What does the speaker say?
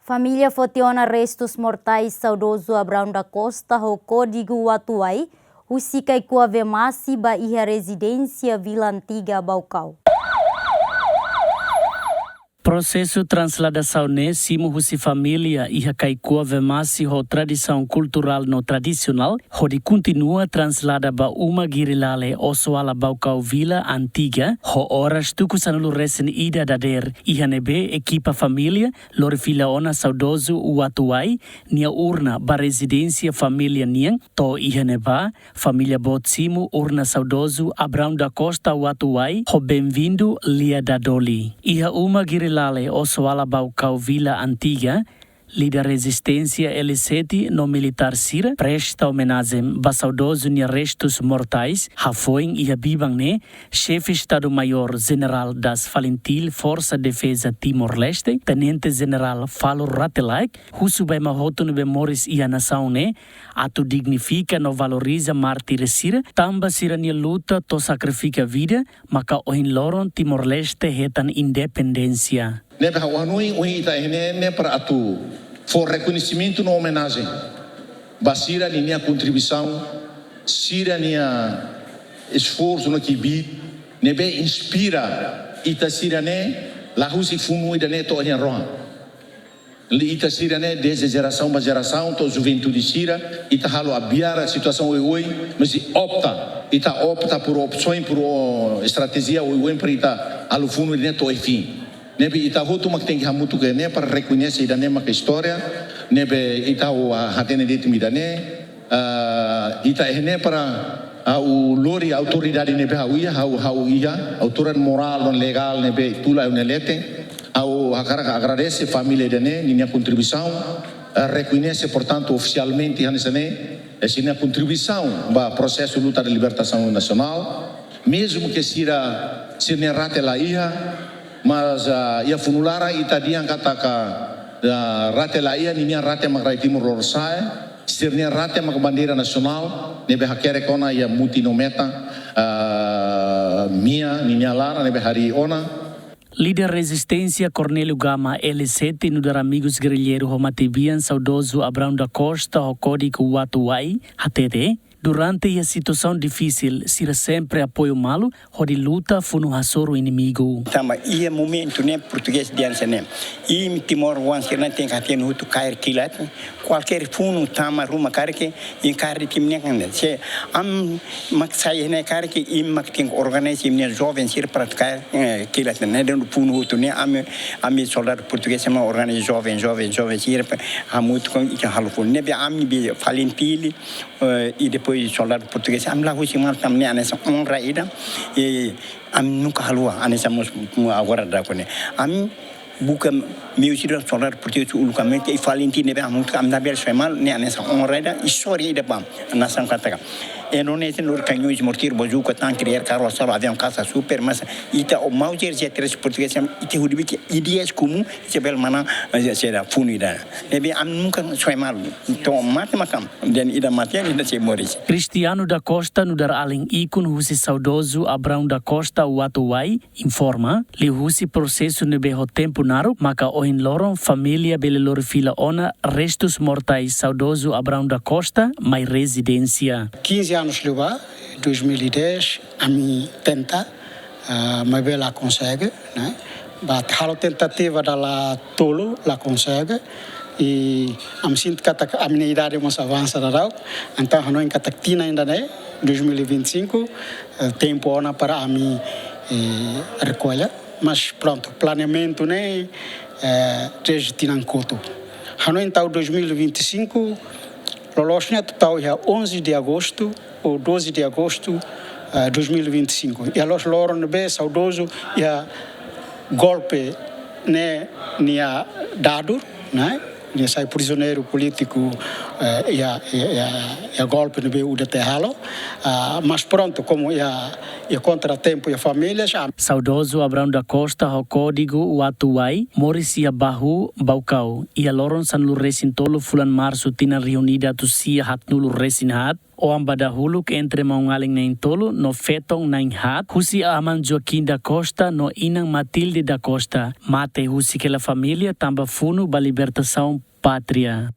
Família fotiona restos mortais saudoso Abrão da Costa ho código Watuai, husikai kua vemasi ba iha residência Vila Antiga Baucau. Processo transladação ne simo husi família iha kaikua vemasi ho tradição cultural no tradicional hodi continua translada ba uma girilale osoala Baucau Vila Antiga ho horas tuku sanulu resen ida dader iha nebe equipa família lor filaona saudoso Watuai nia urna ba residência família niang to iha neba família botsimo urna saudoso Abrão da Costa Watuai ho bem-vindo lia dadoli iha uma girilale osoala Baucau Vila Antiga, líder resistência L7 no militar Sira, presta homenagem ba saudoso nia restos mortais, hafoing iha bibang ne, chefe Estado-Maior General das Falintil Força Defesa Timor-Leste, Tenente General Falo Ratelaik, husu bai mahoto no memórias iha nação ne, atu dignifica no valoriza mártir Sira, tamba Sira nia luta to sacrifica vida, maka ohin loron Timor-Leste hetan independência. Nebe hawanui ui ita ne para atu for reconhecimento no homenagem. Basira ni minha contribuição, sira nia esforço no kibi, nebe inspira ita sira ne la husi funu ida ne to nia roha. Ita sira ne desde geração para geração to juventude sira ita halo abiar a situação oi mas ita opta por opções por estratégia oi para ita halo funu ne to fim. Nebe ita hotu mak tengi hamutu ke ne para reconhecer ida ne mak história nebe ita o hatene de timida ne ita ene para o lori autoridade nebe hauia hau ia autoridade moral non legal nebe tula unelete ao agradece família de ne minha contribuição reconhece portanto oficialmente essa minha contribuição para processo de luta de libertação nacional mesmo que sira rate la ia mas ia funulara itadia kata ka rate la ia ninia rate magrai timur lorsae sirnia rate mag bandeira nasional nebe hakere kona ia multinometa mia ninia lara nebe hari ona. Líder resistência Cornélio Gama L7 no dar amigos guerrilheiro homatibian saudoso Abrão da Costa o código Watuai HTT. Durante a situação difícil, Sira sempre apoio malo, onde luta foi no hasoro inimigo. Tama ia momento né português de anse né. E Timor once né tem que ter no outro cair kilat. Qualquer funo tama ruma karke em carre timne kan. Se am maksai né karke im mak tem organize imne jovem sir praticar kilat né dentro funo outro né am soldado português ma organize jovem sir hamut com que halfo né be am be falentili e depois soldado português am lá hoje mal tam né anessa honra ida e am nunca halua anessa agora da kone am buka miusira soldado português ulukamente e falentini be am na bel mal né anessa honra ida história ida bam nação kataka e non é no canhões mortir bojuca tan criar carro só avião caça super mas ita o maujer je tres português ite hudibiki ideias comum se bel mana será funida nebe am nunca foi mal então mate makam den ida mate ida se moris Cristiano da Costa no dar além ikon husi saudoso Abrão da Costa Watuai informa li husi processo nebe ho tempo naro maka ohin loron família belelor fila ona restos mortais saudoso Abrão da Costa mai residência 15 anos lugar, 2010, a mim tenta, mas ela consegue, né? Mas a tentativa da tolo, ela consegue, e a mim sinto que a minha idade é mais avançada, então a nós tina ainda né, 2025, tempo ona para a mim recolher, mas pronto, planeamento né, desde Tinancoto. A nós então 2025 Lolosnya total é 11 de agosto ou 12 de agosto de 2025. E a los loron be saudoso e a golpe né nia dado, né? Nia sai prisioneiro político e a golpe no be o de terralo. Mas pronto, como e contratempo e a família já. Saudoso Abrão da Costa o código Watuai, Morisia Bahu Baucau. E a loron san lu resin tolo fulan março tina reunida tu sia hat nulu resin hat. O ambadahuluk entre maungaling na intolo no fetong na inhat, husi aman Joaquim da Costa no inang Matilde da Costa. Mate husi kela família tamba funo ba libertação pátria.